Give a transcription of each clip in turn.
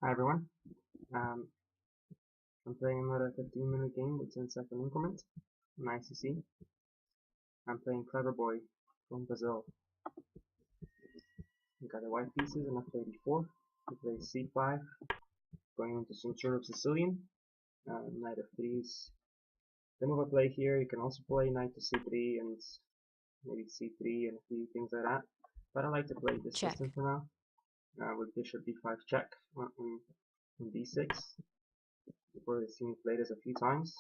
Hi everyone. Um, I'm playing another 15-minute game with 10-second increment. Nice to see. I'm playing Cleverboy from Brazil. I got the white pieces and I play d4. I play c5, going into some sort of Sicilian. Knight of 3s. The move I play here, you can also play knight to c3 and maybe c3 and a few things like that. But I like to play this Check. system for now. With bishop b5 check on d6. You've already seen me play this a few times.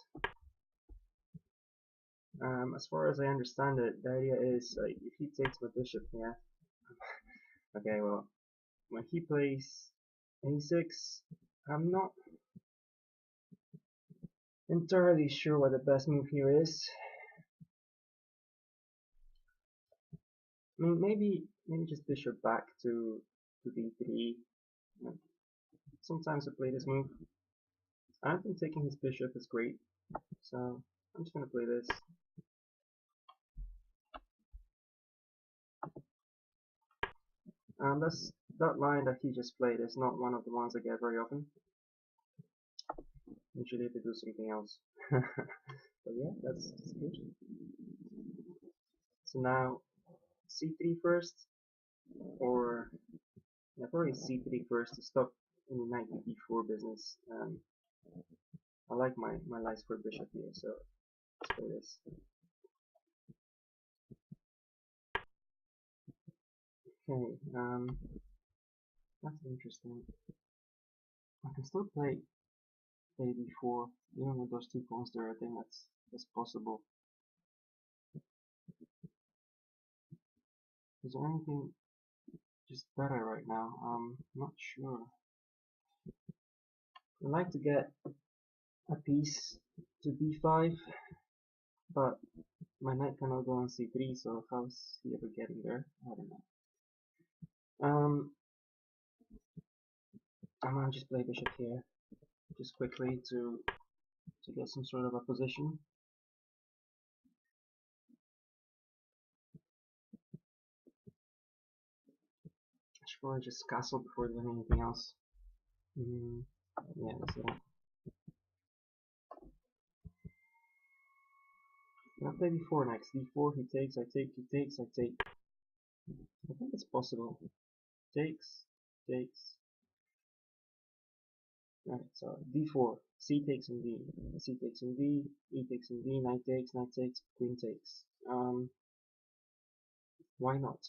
As far as I understand it, the idea is if he takes my bishop here, okay, well, when he plays a6, I'm not entirely sure what the best move here is. I mean, maybe just bishop back to d3. Sometimes I play this move. I don't think taking his bishop is great, so I'm just gonna play this. That line that he just played is not one of the ones I get very often. Usually they do something else. But yeah, that's good. So now c3 first, or yeah, probably c3 first to stop any knight e4 business. I like my light square bishop here, so let's play this. Okay, that's interesting. I can still play a d4 even with those two pawns there. I think that's possible. Is there anything just better right now? Not sure. I'd like to get a piece to d5, but my knight cannot go on c3, so how's he ever getting there? I don't know. I might just play bishop here, just quickly to get some sort of a position. I should probably just castle before doing anything else. Yeah, let's do that. I'll play d4 next. d4, he takes, I take, he takes, I take. I think it's possible. Takes, takes. Right, so d4, c takes on d, c takes on d, e takes on d, knight takes, queen takes. Why not?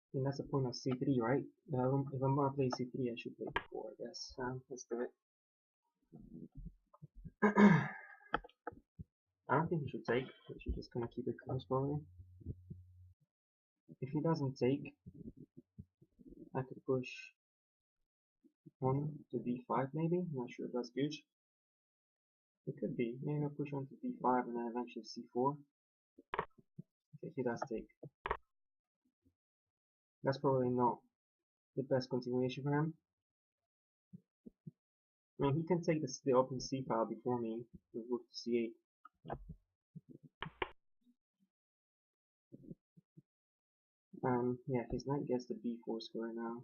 I think that's the point of c3, right? If I'm gonna play c3, I should play d4, I guess. Let's do it. I don't think he should take. He should just kind of keep it close, probably. If he doesn't take, I could push on to d5 maybe. Not sure if that's good. It could be. Maybe I'll push on to d5 and then eventually c4. Okay, he does take. That's probably not the best continuation for him. I mean, he can take the open c file before me with rook to c8. Yeah, his knight gets the b4 square now.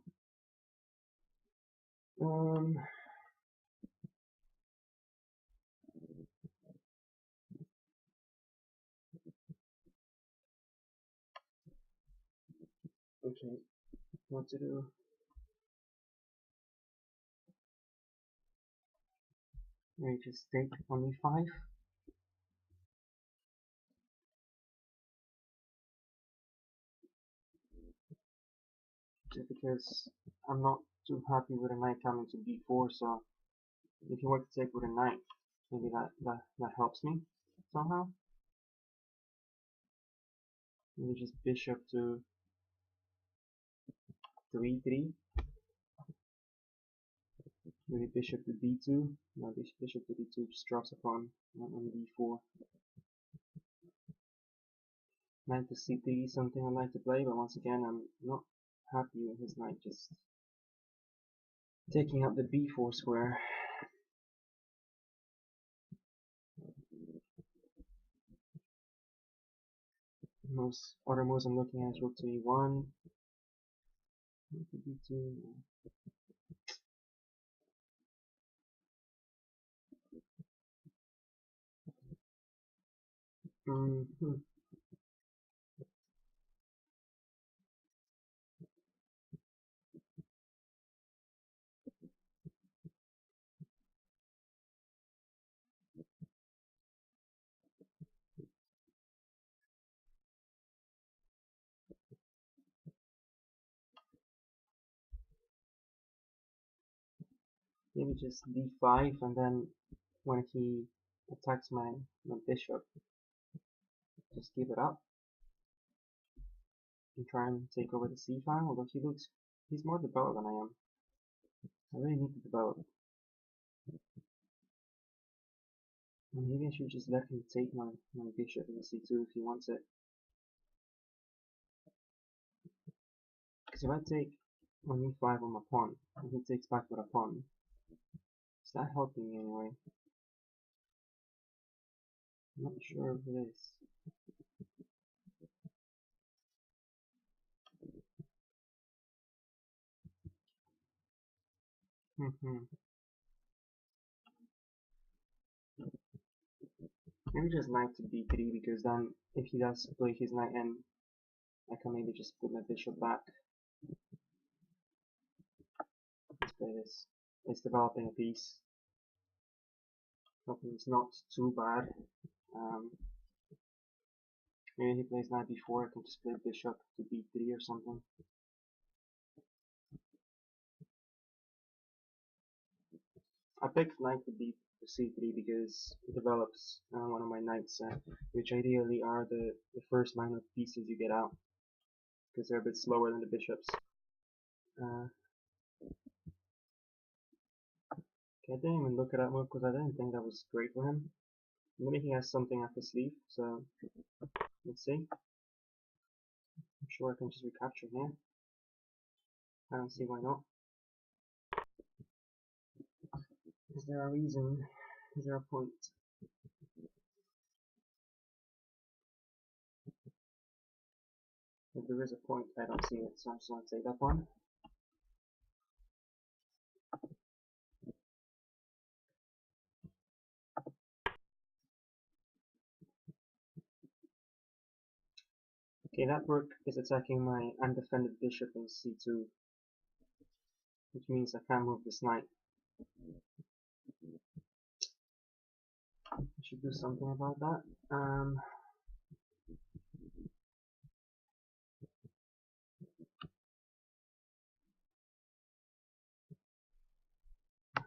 Okay, what to do? Maybe just take on e5. Just because I'm not too happy with a knight coming to b4, so if you were to take with a knight, maybe that helps me somehow. Maybe just bishop to e3. Maybe bishop to d2. No, bishop to d2 just drops upon on d4. Knight to c3 something I like to play, but once again I'm not happy with his knight just taking up the b4 square. Most other moves I'm looking at is rook to e1, rook to b2. Maybe just d5, and then when he attacks my bishop, just give it up and try and take over the c file. Although he's more developed than I am. I really need to develop. And maybe I should just let him take my bishop in c2 if he wants it. Because if I take on e5 on my pawn, and he takes back with a pawn, is that helping me anyway? I'm not sure if it is. Maybe just knight to b3, because then if he does play his knight in, I can maybe just put my bishop back. Let's play this. It's developing a piece. Hoping it's not too bad. Maybe he plays knight b4, I can just play bishop to b3 or something. I picked knight to b to c3 because it develops one of my knights, which ideally are the first line of pieces you get out, because they're a bit slower than the bishops. Okay, I didn't even look at that move because I didn't think that was great for him. Maybe he has something up his sleeve, so let's see. I'm sure I can just recapture here. I don't see why not. Is there a reason? Is there a point? If there is a point, I don't see it, so I'm just going to take that one. Okay, that rook is attacking my undefended bishop in c2, which means I can't move this knight. I should do something about that. I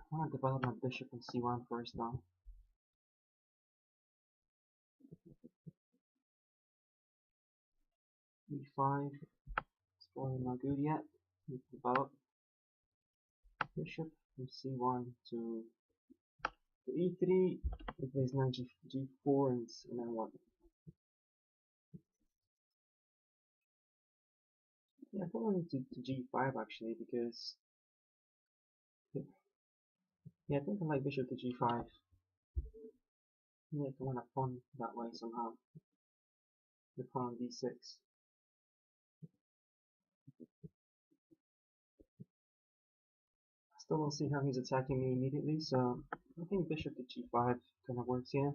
want to develop my bishop in c1 first though. e5, it's probably not good yet. Need to develop bishop from c1 to e3, it plays knight g4 and then what? Yeah, I probably need to g5 actually, because yeah, I think I like bishop to g5. Yeah, I want a pawn that way somehow. The pawn on d6. Still don't see how he's attacking me immediately, so I think bishop to g5 kind of works here.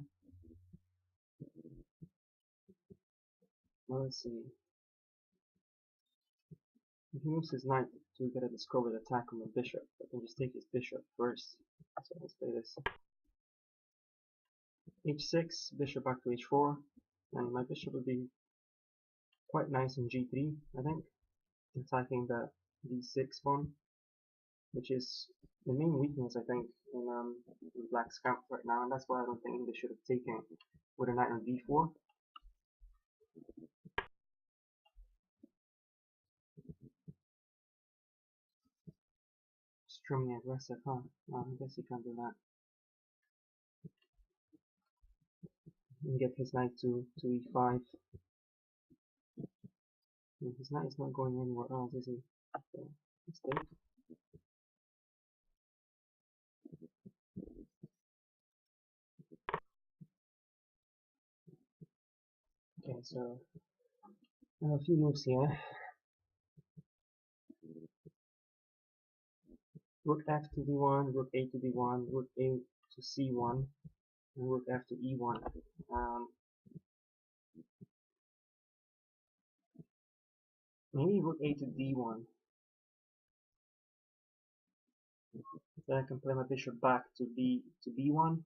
Well, let's see. If he moves his knight to get a discovered attack on the bishop, I can just take his bishop first. So let's play this. h6, bishop back to h4, and my bishop would be quite nice in g3, I think, attacking the d6 pawn, which is the main weakness, I think, in Black's camp right now, and that's why I don't think they should have taken with a knight on d4. Extremely aggressive, huh? I guess he can't do that. And get his knight to e5. And his knight is not going anywhere else, is he? So, mistake. Okay, so A few moves here. Rook f to d1, rook a to d1, rook a to c1, and rook f to e1. Maybe rook a to d1. Then I can play my bishop back to b1.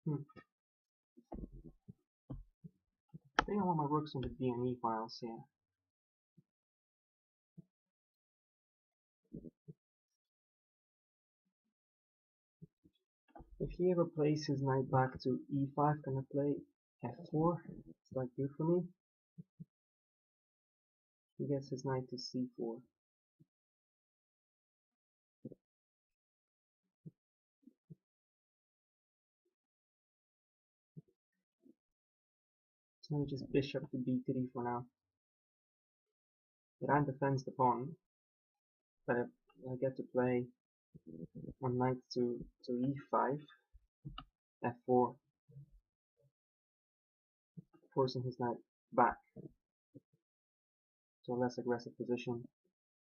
Hmm. I think I want my rooks on the d and e files here. If he ever plays his knight back to e5, can I play f4? Is that good for me? He gets his knight to c4. So maybe just bishop to b3 for now. Iran defends the pawn, but I get to play one knight to e5, f4, forcing his knight back to a less aggressive position,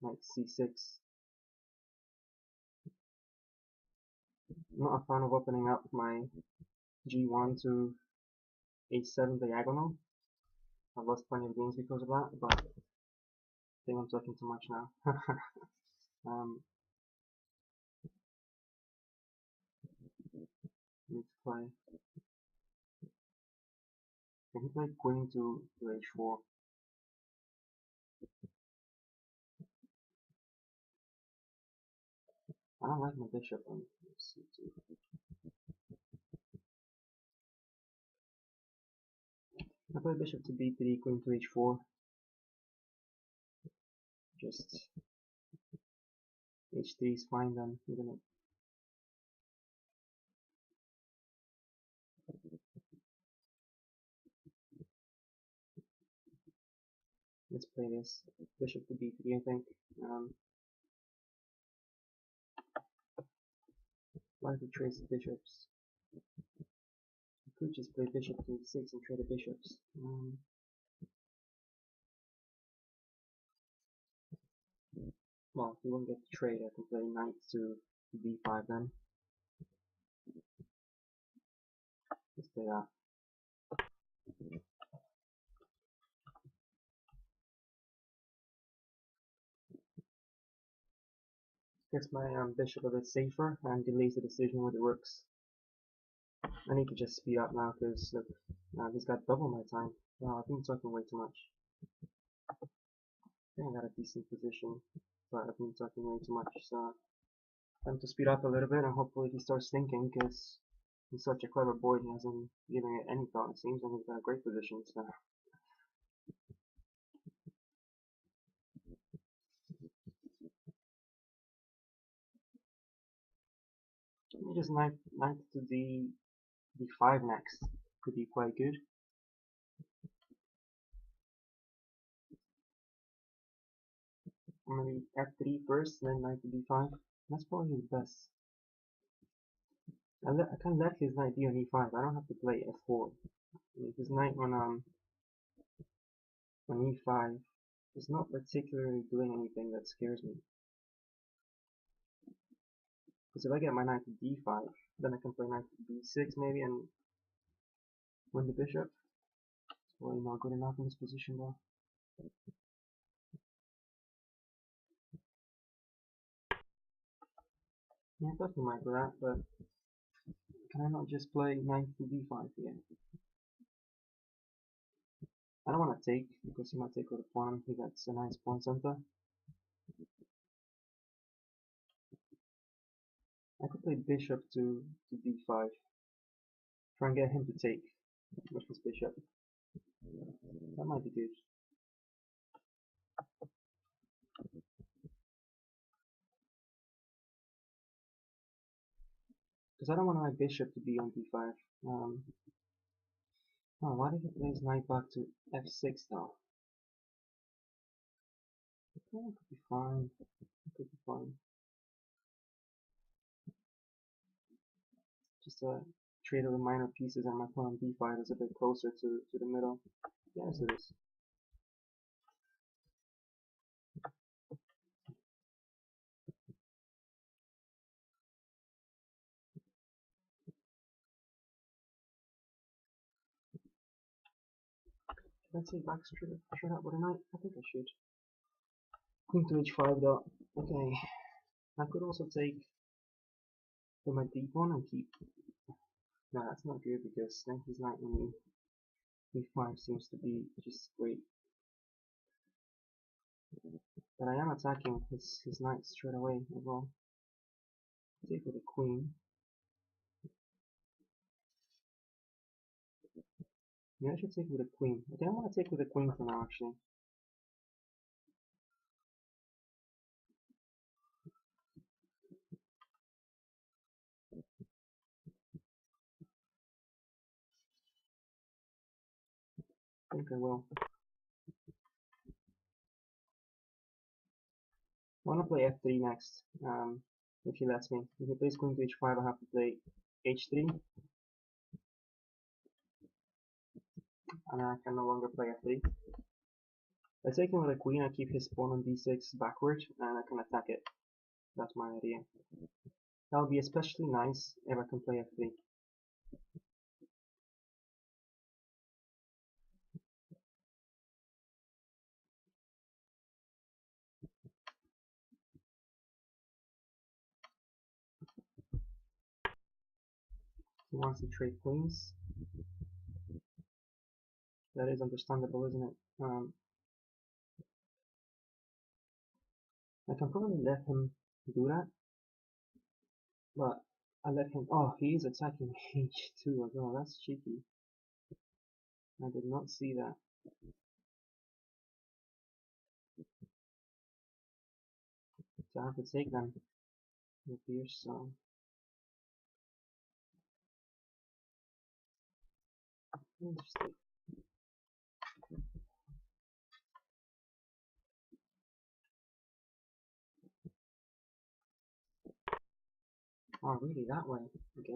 knight c6. I'm not a fan of opening up my g1 to h7 diagonal. I've lost plenty of games because of that, but I think I'm talking too much now. Need to play. Can he play queen to h4? I don't like my bishop on c2. I play bishop to b3, queen to h4. Just h3 is fine then. I'm gonna let's play this. Bishop to b3, I think. Why do we trace the bishops? I could just play bishop to e6 and trade the bishops. Well, if you won't get the trade, I can play knight to b5 then. Let's play that. Gets my bishop a bit safer and delays the decision with the rooks. I need to just speed up now because look, he's got double my time. Wow, I've been talking way too much. I think I got a decent position, but I've been talking way too much, so time to speed up a little bit and hopefully he starts thinking because he's such a clever boy, he hasn't given it any thought it seems, and he's got a great position, so maybe just knight to d5 next could be quite good. Or maybe f3 first, then knight to d5. That's probably the best. I can let his knight be on e5. I don't have to play f4. His knight on e5 is not particularly doing anything that scares me. Because if I get my knight to d5, then I can play knight to b6 maybe and win the bishop. It's probably not good enough in this position though. Yeah, I thought he might do that, but can I not just play knight to d5 here? I don't want to take, because he might take with a pawn, he gets a nice pawn center. I could play bishop to d5, try and get him to take with his bishop. That might be good. Because I don't want my bishop to be on d5. Oh, why did he play his knight back to f6 though? Yeah, it could be fine. It could be fine. Just trade of the minor pieces, and my pawn on b5 is a bit closer to the middle. Yes, it is. Should I take back straight up with a knight? I think I should. Queen to h5 though. Okay. I could also take with my d pawn and keep. No, that's not good because then he's knight on e5 seems to be just great. But I am attacking his knight straight away as well. Take with the queen. Yeah, I should take with the queen. I think I want to take with the queen for now actually. I think I will. I want to play f3 next, if he lets me. If he plays queen to h5, I have to play h3, and I can no longer play f3. By taking with a queen, I keep his pawn on d6 backward, and I can attack it. That's my idea. That would be especially nice if I can play f3. He wants to trade queens. That is understandable, isn't it? I can probably let him do that, but I let him. Oh, he is attacking h2 as well. That's cheeky. I did not see that. So I have to take them. It appears so. Interesting. Oh, really? That way? Okay,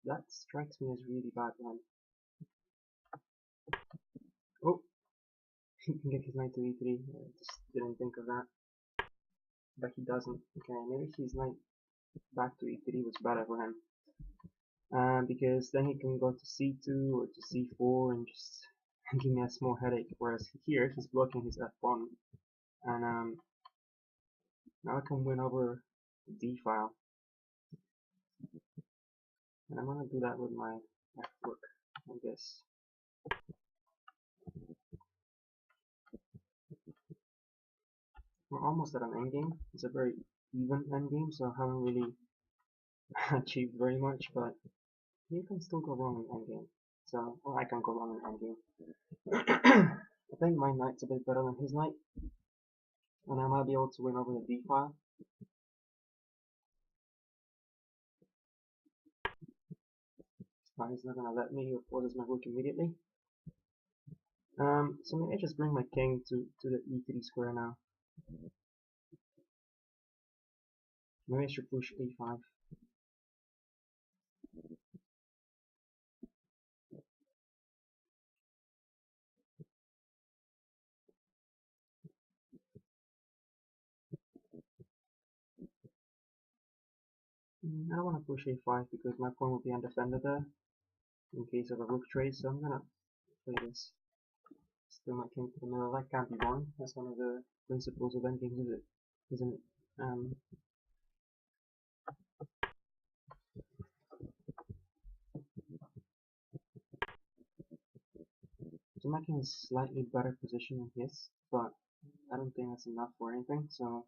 that strikes me as really bad one. Oh, he can get his knight to e3. I just didn't think of that. But he doesn't. Okay, maybe his knight back to e3 was better for him. Because then he can go to c2 or to c4 and just give me a small headache. Whereas here, he's blocking his f pawn. And now I can win over the d file. And I'm gonna do that with my f rook, I guess. We're almost at an endgame. It's a very even endgame, so I haven't really achieved very much, but you can still go wrong in endgame. So, or I can go wrong in endgame. I think my knight's a bit better than his knight, and I might be able to win over the d file. But he's not gonna let me, he forces my rook immediately. So maybe I just bring my king to the e3 square now. Maybe I should push a5. I don't want to push a5 because my pawn will be undefended there in case of a rook trade, so I'm gonna play this. Still my king to the middle. That can't be wrong. That's one of the principles of endgames, isn't it? So my king is slightly better position than his, but I don't think that's enough for anything. So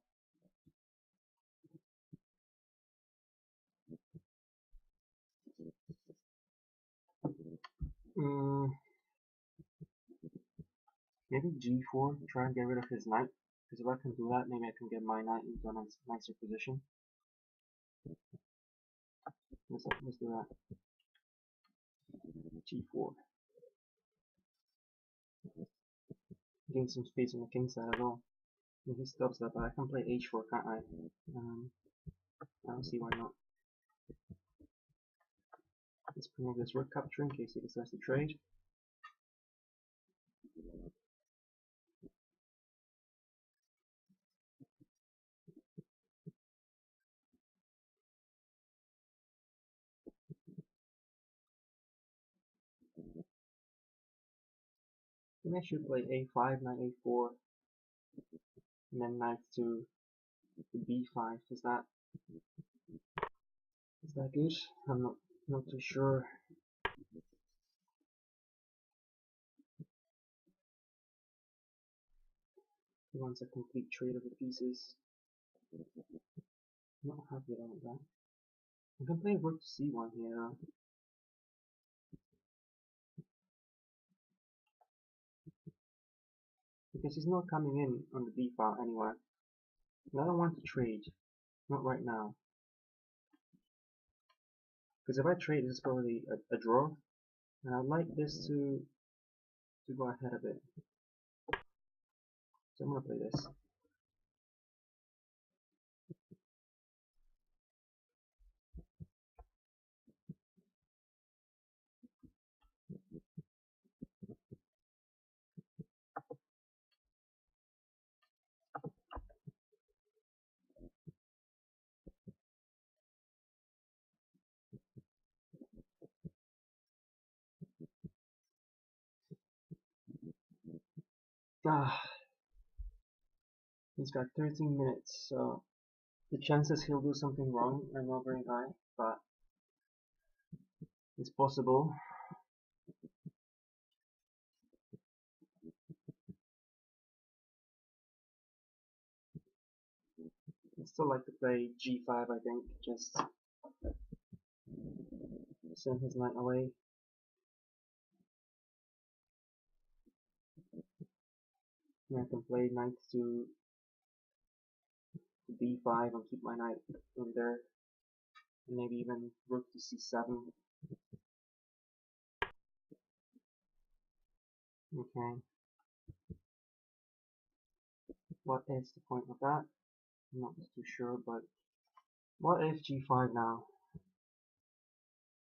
maybe g4, try and get rid of his knight. Because if I can do that, maybe I can get my knight into a nicer position. Let's do that. G4. Gain some space on the king side as well. He stops that, but I can play h4, can't I? I don't see why not. Let's remove this rook capture in case he decides to trade. Maybe I should play a5, knight a4, and then knight to b5. Is that good? I'm not too sure. He wants a complete trade of the pieces. I'm not happy about that. I can play rook to c1 here. Because he's not coming in on the b file anywhere. And I don't want to trade. Not right now. Because if I trade, it's probably a draw. And I'd like this to go ahead a bit. So I'm going to play this. Ah, he's got 13 minutes, so the chances he'll do something wrong are not very high, but it's possible. I'd still like to play g5, I think, just send his knight away. And I can play knight to b5 and keep my knight in there. And maybe even rook to c7. Okay. What is the point of that? I'm not too sure, but what if g5 now?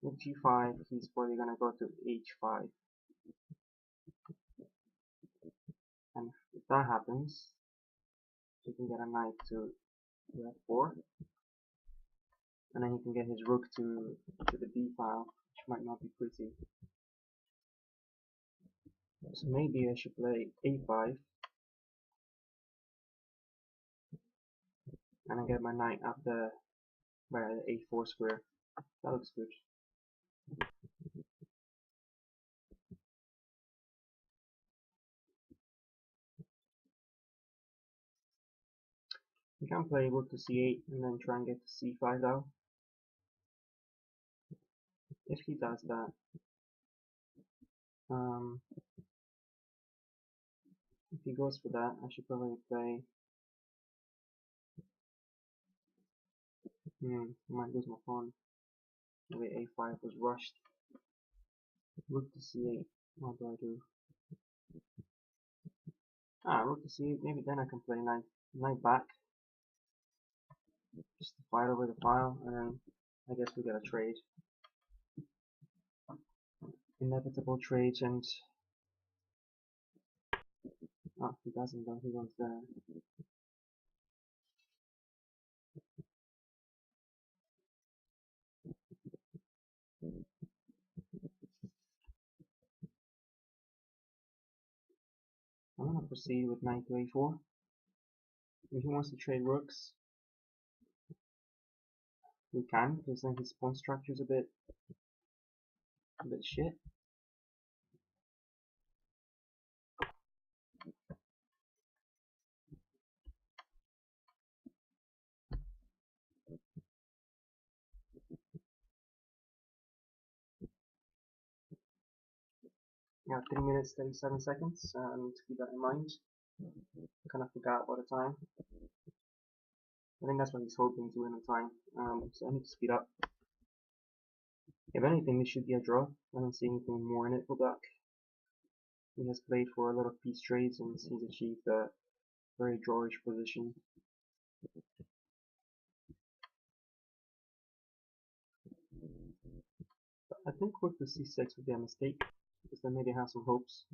With g5, he's probably gonna go to h5. And if that happens, he can get a knight to f4. And then he can get his rook to the b file, which might not be pretty. So maybe I should play a5. And I get my knight up the a4 square. That looks good. You can play rook to c8 and then try and get to c5 though. If he does that, if he goes for that, I should probably play. I might lose my pawn. Maybe a5 was rushed. Rook to c8. What do I do? Rook to c8. Maybe then I can play knight back. Just to fight over the file, and then I guess we get a trade. Inevitable trade, and he doesn't though. He goes there. I'm gonna proceed with knight to a4. If he wants to trade rooks, we can, because then his pawn structure is a bit shit. Yeah, 3 minutes 37 seconds, and keep that in mind. I kind of forgot about the time. I think that's what he's hoping to win the time. So I need to speed up. If anything, this should be a draw. I don't see anything more in it for black. He has played for a lot of piece trades and he's achieved very drawish position. But I think rook to c6 would be a mistake, because then maybe I have some hopes.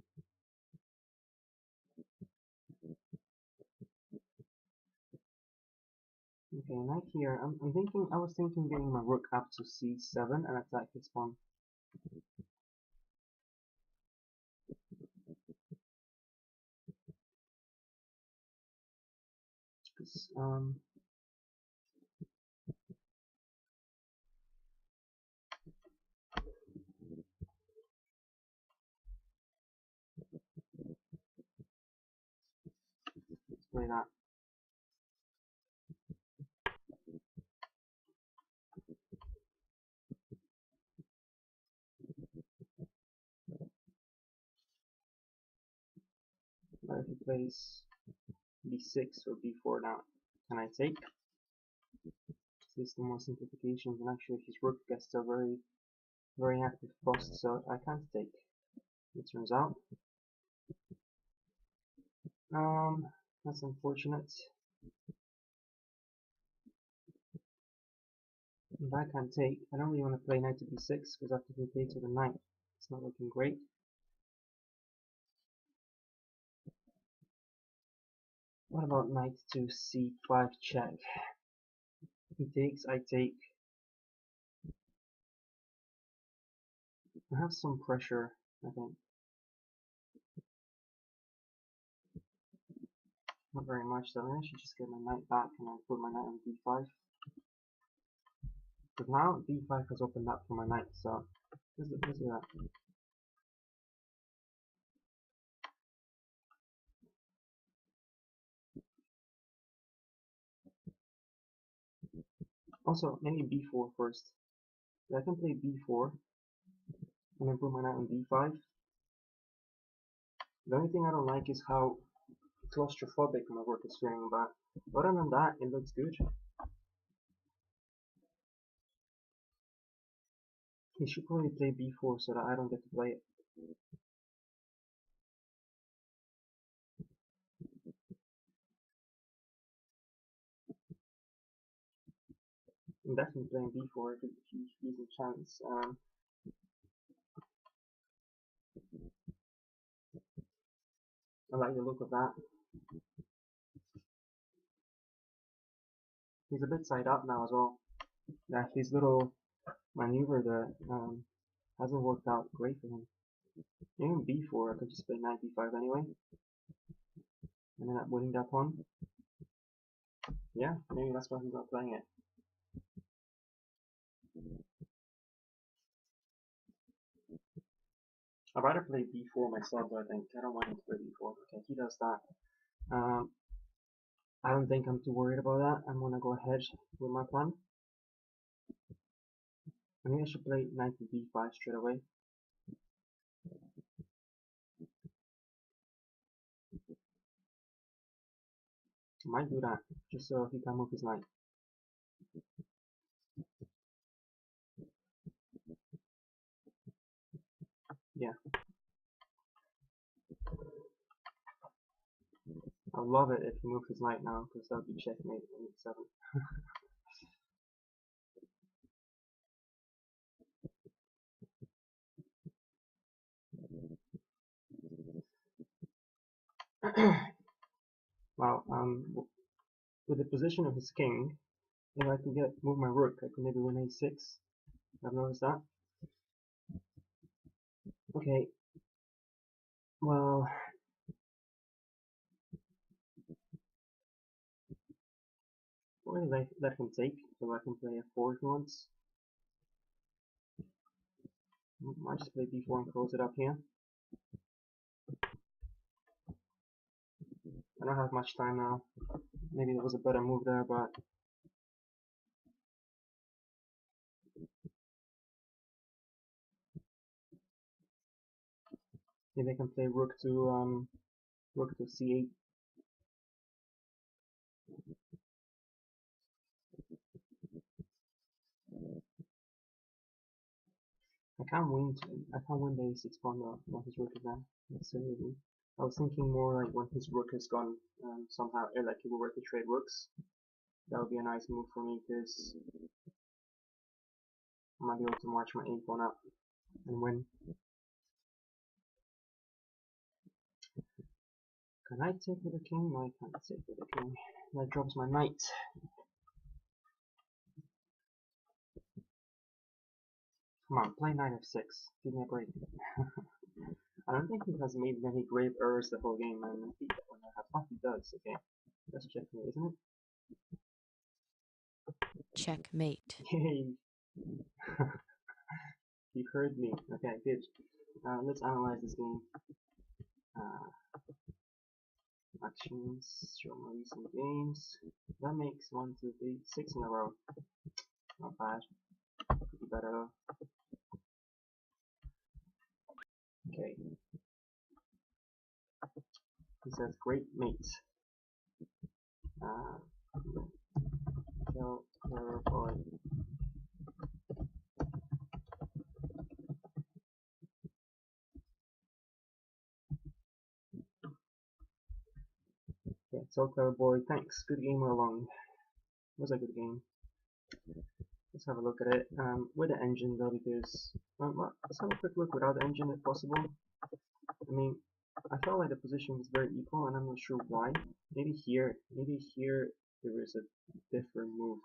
Okay, knight here. I was thinking getting my rook up to c7 and attack this pawn. Because let's play that. But if he plays b6 or b4 now, can I take? This is the more simplifications, and actually his rook gets to a very active post, so I can't take. It turns out. That's unfortunate. If I can't take, I don't really want to play knight to b6 because after he takes with a knight, it's not looking great. What about knight to c5 check? He takes, I take. I have some pressure, I think. Not very much, so I should just get my knight back and I'll put my knight on d5. But now d5 has opened up for my knight, so this is that. Also, maybe b4 first. I can play b4 and then put my knight on d5. The only thing I don't like is how claustrophobic my work is feeling, but other than that, it looks good. He should probably play b4 so that I don't get to play it. I'm definitely playing b4 if he's a chance. I like the look of that. He's a bit side up now as well. Yeah, his little maneuver there hasn't worked out great for him. Even b4, I could just play knight b5 anyway, and end up winning that pawn. Yeah, maybe that's why he's not playing it. I'd rather play b4 myself, though, I think. I don't want him to play b4. Okay, he does that. I don't think I'm too worried about that. I'm gonna go ahead with my plan. I think I should play knight to b5 straight away. I might do that, just so he can move his knight. Yeah. I'd love it if he moved his knight now, because that would be checkmate in e7. Wow, with the position of his king, if I could move my rook, I could maybe win a6. I've noticed that. Okay. Well, what did I let him take? So I can play f4 if he wants. Might just play b4 and close it up here. I don't have much time now. Maybe it was a better move there, but maybe I can play rook to c8. I can't win the a6 pawn though, while his rook is there. That's silly of me. I was thinking more like when his rook has gone somehow, like if we were to trade rooks, that would be a nice move for me because I might be able to march my a-pawn up and win. Can I take with the king? No, I can't take with the king. That drops my knight. Come on, play knight f6. Give me a break. I don't think he has made many grave errors the whole game, and I think that when I have fun, he does. Okay, that's checkmate, isn't it? Checkmate. Yay! He heard me. Okay, good. Let's analyze this game. Actions, show my recent games. That makes 1, 2, 3, 6 in a row. Not bad. Could be better though. Okay. He says great mate. Tell cleverboy. Yeah, tell cleverboy. Thanks. Good game all along. Was a good game. Let's have a look at it with the engine though, because well, let's have a quick look without the engine if possible. I mean, I felt like the position was very equal, and I'm not sure why. Maybe here there is a different move.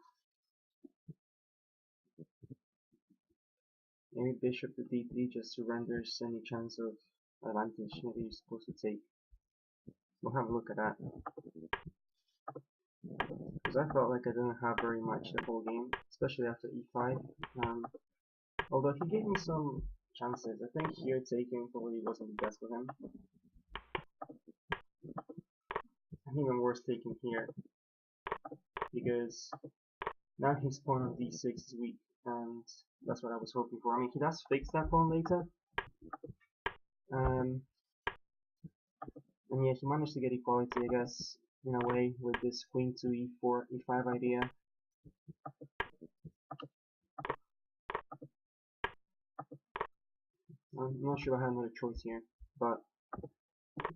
Maybe bishop to d3 just surrenders any chance of advantage. Maybe you're supposed to take. We'll have a look at that. Because I felt like I didn't have very much the whole game, especially after e5. Although he gave me some chances. I think here taking probably wasn't the best for him. And even worse taking here. Because now his pawn on d6 is weak. And that's what I was hoping for. I mean, he does fix that pawn later. And yeah, he managed to get equality, I guess, in a way, with this queen to e4, e5 idea. I'm not sure I had another choice here, but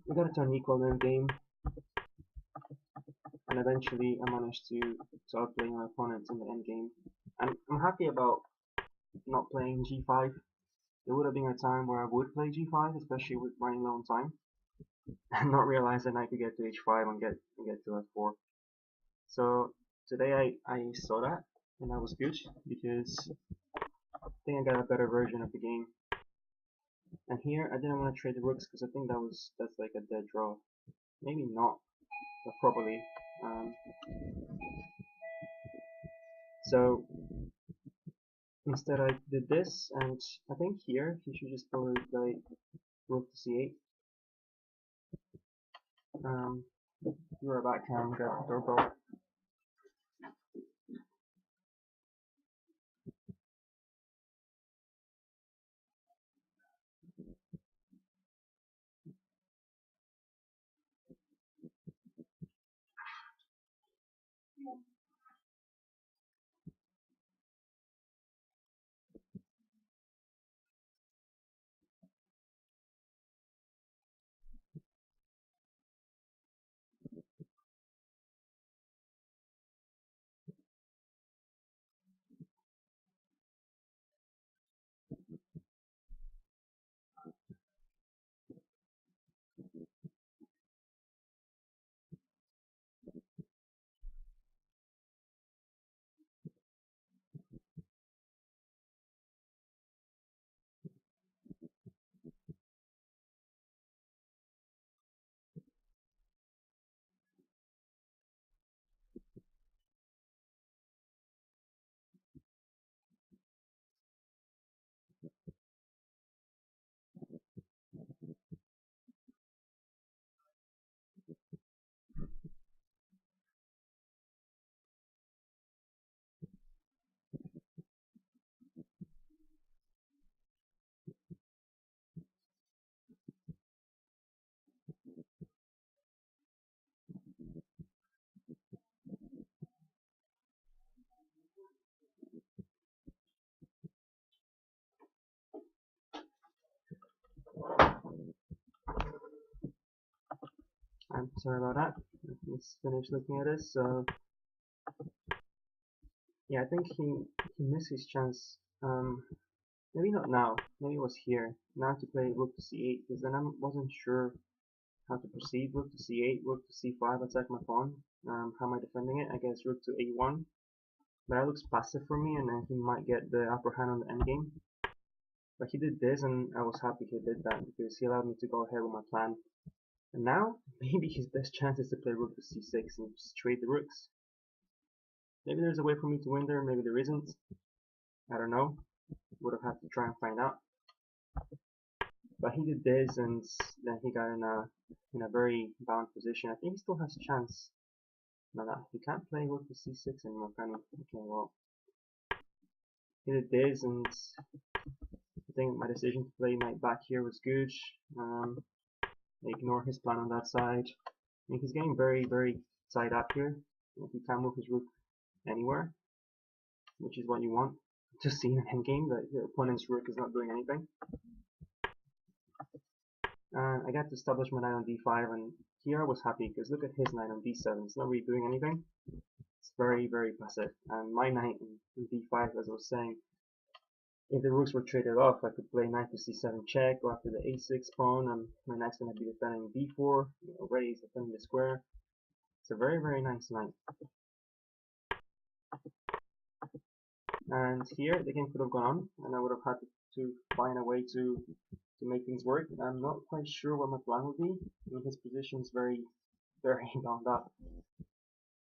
we got to turn equal in the game, and eventually I managed to outplay my opponent in the end game. And I'm happy about not playing g5. There would have been a time where I would play g5, especially with running low on time, and not realize that I could get to h5 and get to f4. So today I saw that, and that was good because I think I got a better version of the game. And here I didn't want to trade the rooks because I think that's like a dead draw. Maybe not, but probably. So instead I did this, and I think here you should just probably play rook to c8. You're a backhand, grab the doorbell. Sorry about that. Let's finish looking at this. So yeah, I think he missed his chance. Maybe not now. Maybe it was here. Now to play rook to c8, because then I wasn't sure how to proceed. Rook to c8, rook to c5, attack my pawn. How am I defending it? I guess rook to a1. But that looks passive for me, and then he might get the upper hand on the endgame. But he did this, and I was happy he did that, because he allowed me to go ahead with my plan. And now, maybe his best chance is to play rook to c6 and just trade the rooks. Maybe there's a way for me to win there, maybe there isn't. I don't know. Would have had to try and find out. But he did this, and then he got in a very bound position. I think he still has a chance. No, he can't play rook to c6 anymore, can he? Okay, well, he did this, and I think my decision to play knight back here was good. Ignore his plan on that side. I mean, he's getting very, very tied up here. He can't move his rook anywhere, which is what you want to see in an endgame, that your opponent's rook is not doing anything. And I got to establish my knight on d5, and here I was happy because look at his knight on d7. It's not really doing anything. It's very, very passive. And my knight on d5, as I was saying, if the rooks were traded off, I could play knight to c7 check, go after the a6 pawn, and my knight's going to be defending b4. Already he's defending the square. It's a very, very nice knight. And here the game could have gone on, and I would have had to find a way to make things work. I'm not quite sure what my plan would be. I mean, his position's very, very bound up.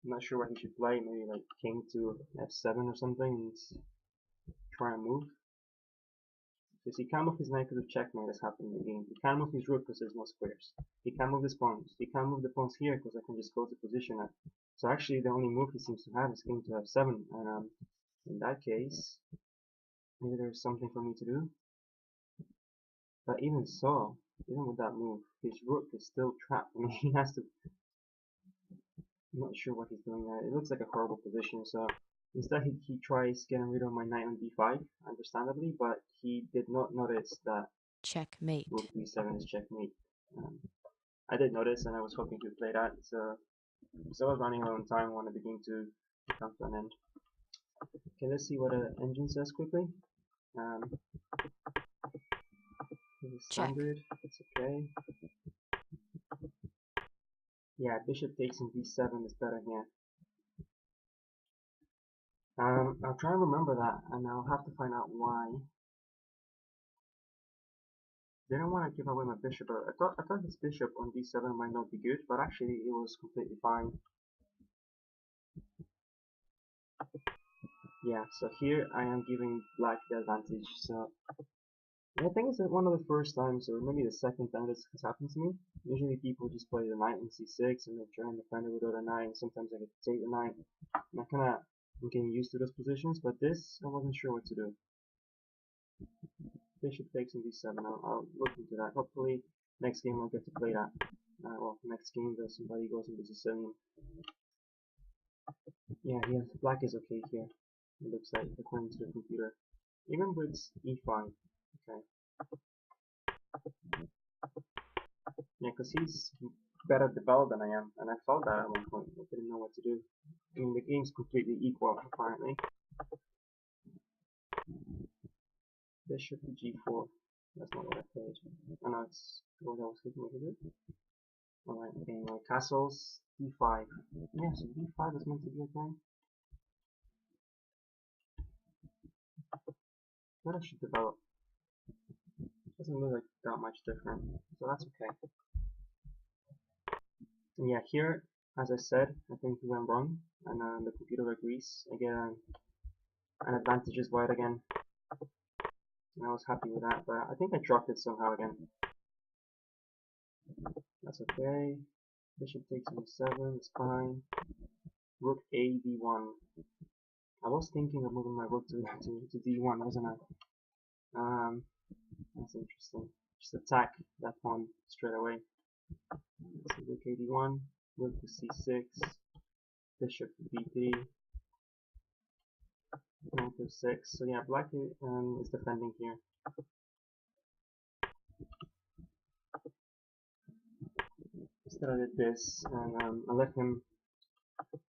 I'm not sure what he should play. Maybe like king to f7 or something and try and move. Because he can't move his knight because of checkmate that's happened in the game. He can't move his rook because there's no squares. He can't move his pawns. He can't move the pawns here because I can just go to position it. So actually the only move he seems to have is king to f7. And in that case, maybe there's something for me to do. But even so, even with that move, his rook is still trapped. I mean, he has to... I'm not sure what he's doing there. It looks like a horrible position, so instead he tries getting rid of my knight on d5, understandably, but he did not notice that checkmate. Rook d7 is checkmate. I did notice, and I was hoping to play that, so I was running out of time. I wanted the game to come to an end. Okay, let's see what the engine says quickly. Standard, it's okay. Yeah, bishop takes in b7 is better here. I'll try and remember that, and I'll have to find out why. Didn't want to give away my bishop. I thought his bishop on d7 might not be good, but actually it was completely fine. Yeah, so here I am giving black the advantage. So I think it's one of the first times, or maybe the second time this has happened to me. Usually people just play the knight on c6 and they try and defend it without a knight, and sometimes I get to take the knight. And I'm getting used to those positions, but this I wasn't sure what to do. Bishop takes in d7. I'll look into that. Hopefully next game I'll get to play that. Well, next game that somebody goes into Sicilian. Yeah, black is okay here. It looks like according to the computer. Even with e5. Okay. Yeah, because he's better developed than I am, and I felt that at one point. I didn't know what to do. I mean, the game's completely equal, apparently. Bishop to g4. That's not what I played. Oh no, it's what I was thinking of it. Alright, okay, my castles, d5. Yeah, so d5 is meant to be okay. What I should develop. Doesn't look like that much different, so that's okay. And yeah, here, as I said, I think we went wrong, and the computer agrees. I get an advantage is white again. And I was happy with that, but I think I dropped it somehow again. That's okay. Bishop takes e7, it's fine. Rook a d1. I was thinking of moving my rook to d1, wasn't I? That's interesting. Just attack that pawn straight away. So rook a d1, rook to c6, bishop to b3, knight to 6. So yeah, black is defending here. Instead I did this, and I let him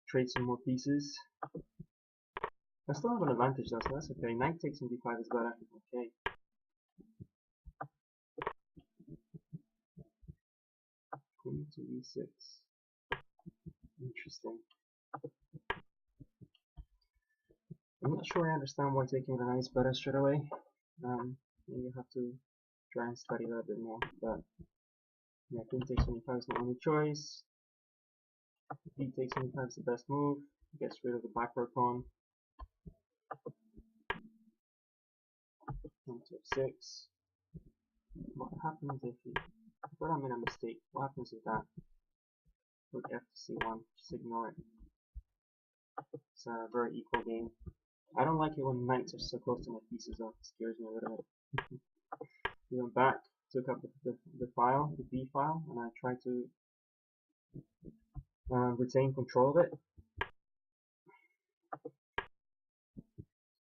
trade some more pieces. I still have an advantage though, so that's okay. Knight takes on d5 is better. Okay. Queen to e6. Interesting. I'm not sure I understand why taking the knight is better straight away. You have to try and study that a bit more. But yeah, queen takes on e5 is my only choice. D takes on e5 is the best move. Gets rid of the backward pawn. Knight to f6. What happens if he... I thought I made a mistake. What happens if that? Rook f to c1. Just ignore it. It's a very equal game. I don't like it when knights are so close to my pieces though. It scares me a little bit. We went back, took up the file, the D file, and I tried to retain control of it.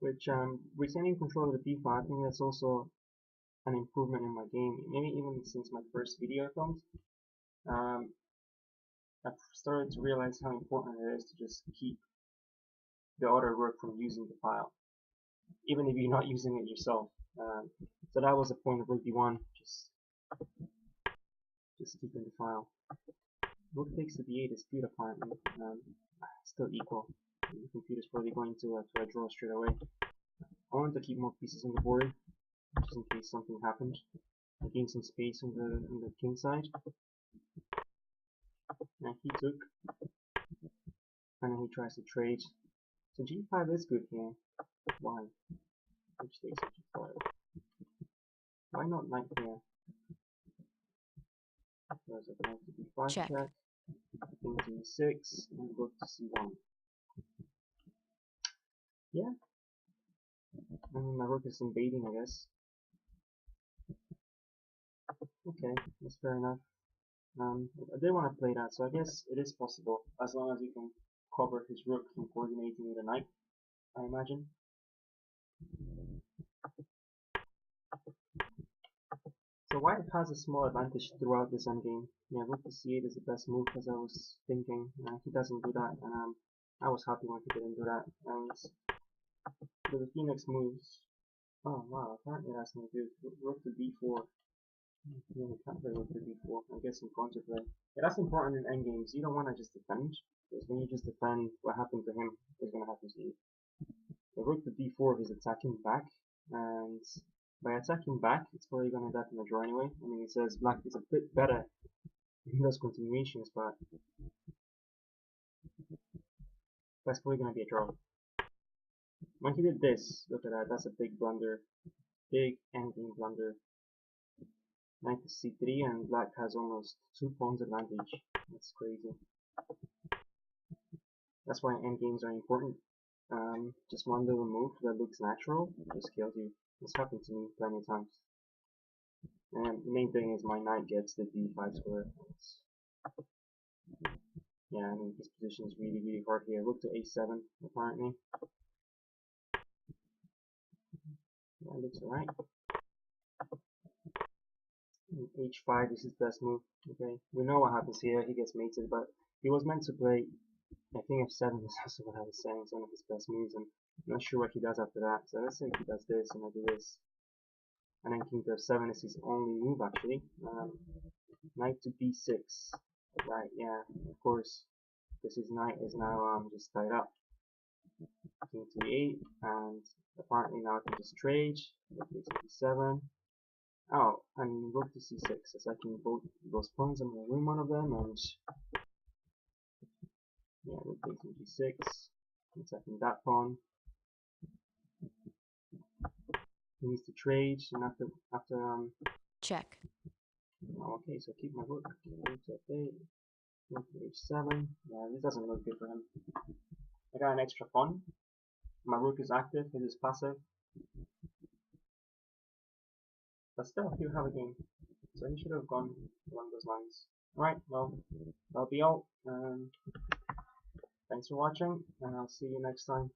Which, retaining control of the D file, I think that's also an improvement in my game. Maybe even since my first video I filmed. I've started to realize how important it is to just keep the other rook from using the file, even if you're not using it yourself. So that was the point of rook d1, just keeping the file. Rook takes to d8 is good apparently, still equal. The computer's probably going to a draw straight away. I wanted to keep more pieces on the board, just in case something happened. I gained some space on the king side. And he took, and then he tries to trade. So g5 is good here. Why? Which takes g5. Why not knight here? There's a knight to d5 check. King to e6, and rook to c1. Yeah. I mean, my rook is invading, I guess. Okay, that's fair enough. I did want to play that, so I guess it is possible, as long as you can cover his rook from coordinating with a knight, I imagine. So white has a small advantage throughout this endgame. Yeah, rook to c8 is the best move, as I was thinking. He doesn't do that, and I was happy when he didn't do that. And for the next moves, oh wow, apparently that's no good. Rook to d4. Yeah, we can't play rook to d4. I guess in counterplay. Yeah, that's important in endgames. You don't want to just defend, because when you just defend, what happened to him is going to happen to you. The rook to d4 is attacking back, and by attacking back, it's probably going to end up in a draw anyway. I mean, it says black is a bit better in those continuations, but that's probably going to be a draw. When he did this, look at that, that's a big blunder. Big endgame blunder. Knight to c3, and black has almost 2 pawns advantage. That's crazy. That's why endgames are important. Just one little move that looks natural just kills you. This happened to me plenty of times. And the main thing is my knight gets the d5 square. Yeah, I mean, this position is really hard here. Rook to a7, apparently. That looks alright. H5 is his best move. Okay, we know what happens here. He gets mated, but he was meant to play. I think f7 was also what I was saying. It's one of his best moves, and I'm not sure what he does after that. So let's say he does this, and I do this, and then king to f7 is his only move actually. Knight to b6. Right? Yeah, of course, because his knight is now just tied up. King to e8, and apparently now I can just trade. Rook to b7. Oh, and rook to c6, attacking both those pawns. I'm going to win one of them, and yeah, rook takes on g6, attacking that pawn. He needs to trade, and after check. Oh, okay, so keep my rook. Rook to f8, rook to h7. Yeah, this doesn't look good for him. I got an extra pawn. My rook is active, it is passive. But still, he'll have a game. So he should have gone along those lines. Alright, well, that'll be all. Thanks for watching, and I'll see you next time.